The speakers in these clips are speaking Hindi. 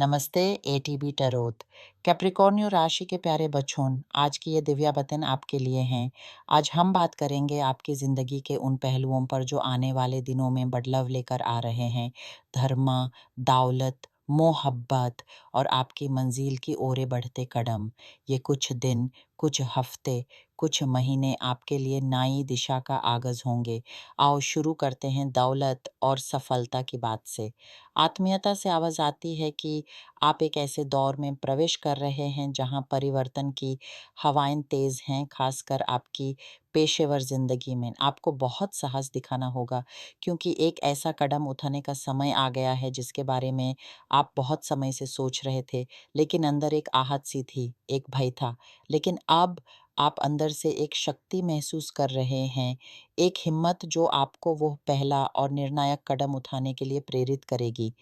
नमस्ते एटीबी टरोत। कैप्रिकॉर्नियो राशि के प्यारे बच्चों, आज की ये दिव्या बतन आपके लिए हैं। आज हम बात करेंगे आपकी ज़िंदगी के उन पहलुओं पर जो आने वाले दिनों में बदलाव लेकर आ रहे हैं। धर्म, दौलत, मोहब्बत और आपकी मंजिल की ओर बढ़ते कदम। ये कुछ दिन, कुछ हफ्ते, कुछ महीने आपके लिए नई दिशा का आगाज़ होंगे। आओ शुरू करते हैं दौलत और सफलता की बात से। आत्मीयता से आवाज़ आती है कि आप एक ऐसे दौर में प्रवेश कर रहे हैं जहां परिवर्तन की हवाएं तेज हैं, खासकर आपकी पेशेवर ज़िंदगी में। आपको बहुत साहस दिखाना होगा क्योंकि एक ऐसा कदम उठाने का समय आ गया है जिसके बारे में आप बहुत समय से सोच रहे थे, लेकिन अंदर एक आहट सी थी, एक भय था। लेकिन अब आप अंदर से एक शक्ति महसूस कर रहे हैं, एक हिम्मत जो आपको वो पहला और निर्णायक कदम उठाने के लिए प्रेरित करेगी।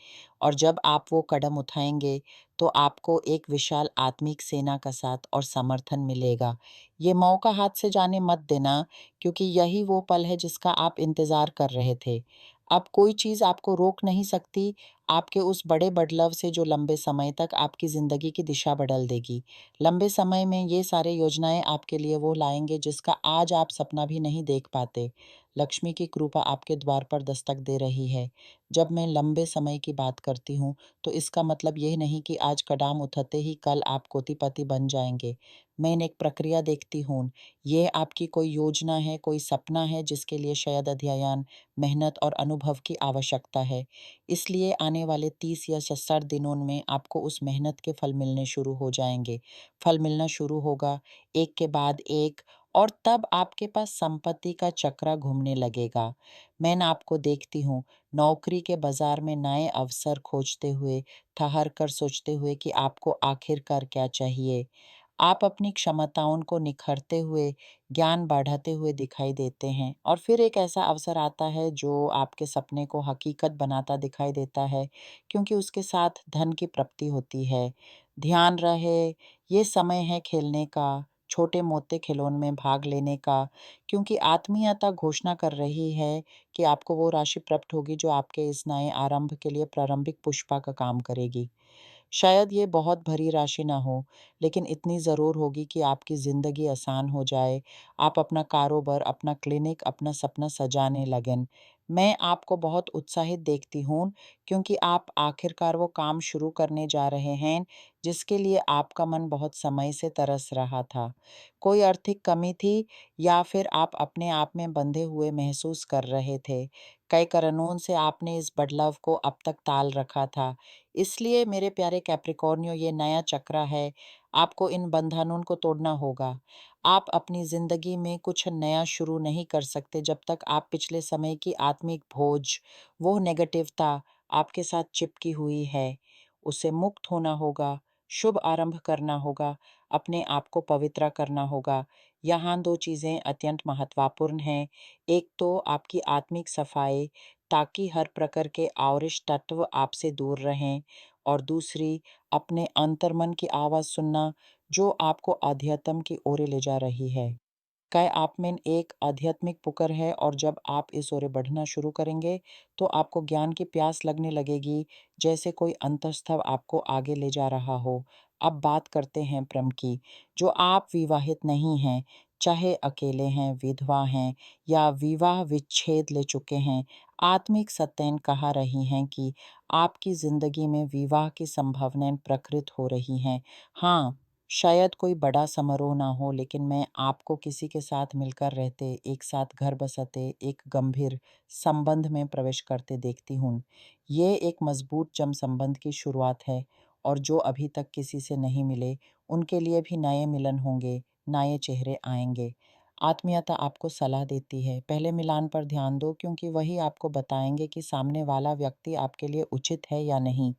और जब आप वो कदम उठाएंगे तो आपको एक विशाल आत्मिक सेना का साथ और समर्थन मिलेगा। ये मौका हाथ से जाने मत देना, क्योंकि यही वो पल है जिसका आप इंतज़ार कर रहे थे। अब कोई चीज़ आपको रोक नहीं सकती आपके उस बड़े बदलाव से जो लंबे समय तक आपकी ज़िंदगी की दिशा बदल देगी। लंबे समय में ये सारे योजनाएं आपके लिए वो लाएंगे जिसका आज आप सपना भी नहीं देख पाते। लक्ष्मी की कृपा आपके द्वार पर दस्तक दे रही है। जब मैं लंबे समय की बात करती हूँ तो इसका मतलब ये नहीं कि आज कदम उठाते ही कल आप कोटिपति बन जाएंगे। मैं एक प्रक्रिया देखती हूँ। ये आपकी कोई योजना है, कोई सपना है जिसके लिए शायद अध्ययन, मेहनत और अनुभव की आवश्यकता है। इसलिए आने वाले 30 या 60 दिनों में आपको उस मेहनत के फल मिलने शुरू हो जाएंगे। फल मिलना शुरू होगा, एक के बाद एक, और तब आपके पास संपत्ति का चक्रा घूमने लगेगा। मैं ना आपको देखती हूँ नौकरी के बाजार में नए अवसर खोजते हुए, ठहर कर सोचते हुए कि आपको आखिरकार क्या चाहिए। आप अपनी क्षमताओं को निखरते हुए, ज्ञान बढ़ाते हुए दिखाई देते हैं, और फिर एक ऐसा अवसर आता है जो आपके सपने को हकीकत बनाता दिखाई देता है, क्योंकि उसके साथ धन की प्राप्ति होती है। ध्यान रहे, ये समय है खेलने का, छोटे मोटे खिलौने में भाग लेने का, क्योंकि आत्मीयता घोषणा कर रही है कि आपको वो राशि प्राप्त होगी जो आपके इस नए आरंभ के लिए प्रारंभिक पुष्पा का काम करेगी। शायद ये बहुत भरी राशि ना हो, लेकिन इतनी ज़रूर होगी कि आपकी ज़िंदगी आसान हो जाए। आप अपना कारोबार, अपना क्लिनिक, अपना सपना सजाने लगें। मैं आपको बहुत उत्साहित देखती हूँ, क्योंकि आप आखिरकार वो काम शुरू करने जा रहे हैं जिसके लिए आपका मन बहुत समय से तरस रहा था। कोई आर्थिक कमी थी या फिर आप अपने आप में बंधे हुए महसूस कर रहे थे। कई कारणों से आपने इस बदलाव को अब तक टाल रखा था। इसलिए मेरे प्यारे कैप्रिकॉर्नियो, ये नया चक्र है। आपको इन बंधनों को तोड़ना होगा। आप अपनी ज़िंदगी में कुछ नया शुरू नहीं कर सकते जब तक आप पिछले समय की आत्मिक बोझ, वो नेगेटिवता आपके साथ चिपकी हुई है, उससे मुक्त होना होगा, शुभ आरंभ करना होगा, अपने आप को पवित्र करना होगा। यहाँ 2 चीज़ें अत्यंत महत्वपूर्ण हैं। एक तो आपकी आत्मिक सफाई, ताकि हर प्रकार के आवरिश तत्व आपसे दूर रहें, और दूसरी, अपने अंतर्मन की आवाज़ सुनना जो आपको अध्यात्म की ओर ले जा रही है। काय आप में एक आध्यात्मिक पुकार है, और जब आप इस ओर बढ़ना शुरू करेंगे तो आपको ज्ञान की प्यास लगने लगेगी, जैसे कोई अंतस्तव आपको आगे ले जा रहा हो। अब बात करते हैं प्रेम की। जो आप विवाहित नहीं हैं, चाहे अकेले हैं, विधवा हैं या विवाह विच्छेद ले चुके हैं, आत्मिक सत्तें कहा रही हैं कि आपकी जिंदगी में विवाह की संभावनाएं प्रकृत हो रही हैं। हाँ, शायद कोई बड़ा समारोह ना हो, लेकिन मैं आपको किसी के साथ मिलकर रहते, एक साथ घर बसाते, एक गंभीर संबंध में प्रवेश करते देखती हूँ। ये एक मजबूत जम संबंध की शुरुआत है, और जो अभी तक किसी से नहीं मिले, उनके लिए भी नए मिलन होंगे, नए चेहरे आएंगे। आत्मीयता आपको सलाह देती है, पहले मिलान पर ध्यान दो, क्योंकि वही आपको बताएंगे कि सामने वाला व्यक्ति आपके लिए उचित है या नहीं।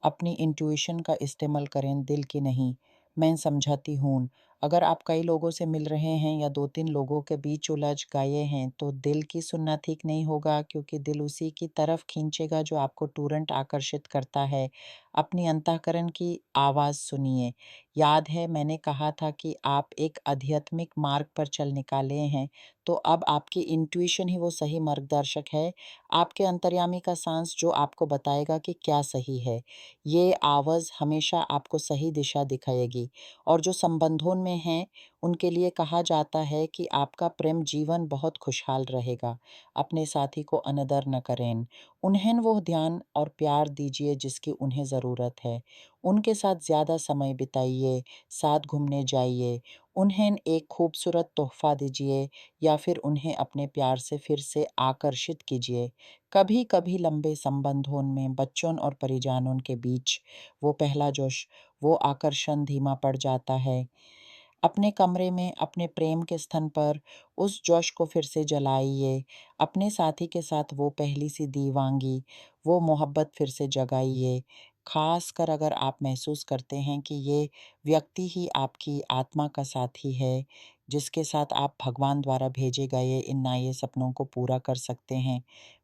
अपनी इंट्यूशन का इस्तेमाल करें, दिल की नहीं। मैं समझाती हूँ, अगर आप कई लोगों से मिल रहे हैं या 2-3 लोगों के बीच उलझ गए हैं, तो दिल की सुनना ठीक नहीं होगा क्योंकि दिल उसी की तरफ खींचेगा जो आपको तुरंत आकर्षित करता है। अपनी अंतःकरण की आवाज़ सुनिए। याद है मैंने कहा था कि आप एक आध्यात्मिक मार्ग पर चल निकाले हैं, तो अब आपकी इंट्यूइशन ही वो सही मार्गदर्शक है, आपके अंतर्यामी का सांस जो आपको बताएगा कि क्या सही है। ये आवाज़ हमेशा आपको सही दिशा दिखाएगी। और जो संबंधों में हैं, उनके लिए कहा जाता है कि आपका प्रेम जीवन बहुत खुशहाल रहेगा। अपने साथी को अनादर न करें। उन्हें वो ध्यान और प्यार दीजिए जिसकी उन्हें ज़रूरत है। उनके साथ ज़्यादा समय बिताइए, साथ घूमने जाइए, उन्हें एक खूबसूरत तोहफ़ा दीजिए या फिर उन्हें अपने प्यार से फिर से आकर्षित कीजिए। कभी-कभी लंबे संबंधों में बच्चों और परिजनों के बीच वो पहला जोश, वो आकर्षण धीमा पड़ जाता है। अपने कमरे में अपने प्रेम के स्थान पर उस जोश को फिर से जलाइए। अपने साथी के साथ वो पहली सी दीवानगी, वो मोहब्बत फिर से जगाइए। ख़ासकर अगर आप महसूस करते हैं कि ये व्यक्ति ही आपकी आत्मा का साथी है, जिसके साथ आप भगवान द्वारा भेजे गए इन नए सपनों को पूरा कर सकते हैं।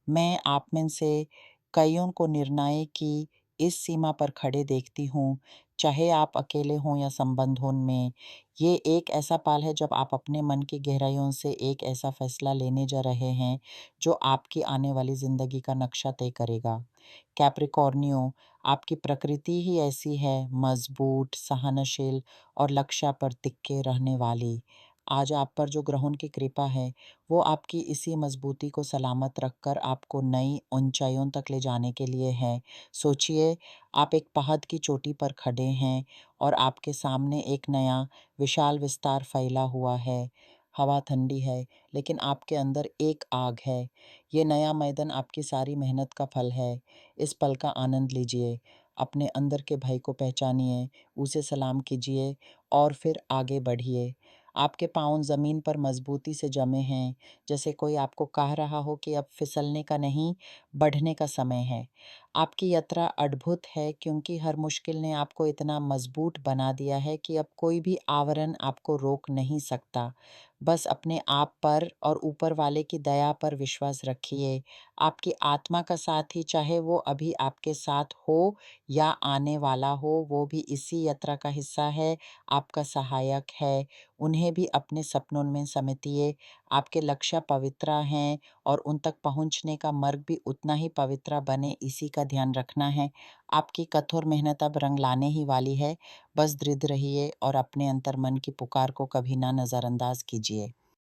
मैं आप में से कइयों को निर्णय की इस सीमा पर खड़े देखती हूँ, चाहे आप अकेले हों या संबंधों में। ये एक ऐसा पल है जब आप अपने मन की गहराइयों से एक ऐसा फैसला लेने जा रहे हैं, जो आपकी आने वाली ज़िंदगी का नक्शा तय करेगा। कैप्रिकॉर्नियो, आपकी प्रकृति ही ऐसी है, मज़बूत, सहनशील और लक्ष्य पर टिके रहने वाली। आज आप पर जो ग्रहों की कृपा है, वो आपकी इसी मज़बूती को सलामत रखकर आपको नई ऊँचाइयों तक ले जाने के लिए है। सोचिए, आप एक पहाड़ की चोटी पर खड़े हैं और आपके सामने एक नया विशाल विस्तार फैला हुआ है। हवा ठंडी है, लेकिन आपके अंदर एक आग है। ये नया मैदान आपकी सारी मेहनत का फल है। इस पल का आनंद लीजिए। अपने अंदर के भय को पहचानिए, उसे सलाम कीजिए और फिर आगे बढ़िए। आपके पाँव ज़मीन पर मज़बूती से जमे हैं, जैसे कोई आपको कह रहा हो कि अब फिसलने का नहीं, बढ़ने का समय है। आपकी यात्रा अद्भुत है क्योंकि हर मुश्किल ने आपको इतना मजबूत बना दिया है कि अब कोई भी आवरण आपको रोक नहीं सकता। बस अपने आप पर और ऊपर वाले की दया पर विश्वास रखिए। आपकी आत्मा का साथी चाहे वो अभी आपके साथ हो या आने वाला हो, वो भी इसी यात्रा का हिस्सा है, आपका सहायक है। उन्हें भी अपने सपनों में समेटिए। आपके लक्ष्य पवित्र हैं और उन तक पहुँचने का मार्ग भी उतना ही पवित्र बने, इसी का ध्यान रखना है। आपकी कठोर मेहनत अब रंग लाने ही वाली है। बस दृढ़ रहिए और अपने अंतर्मन की पुकार को कभी ना नज़रअंदाज कीजिए।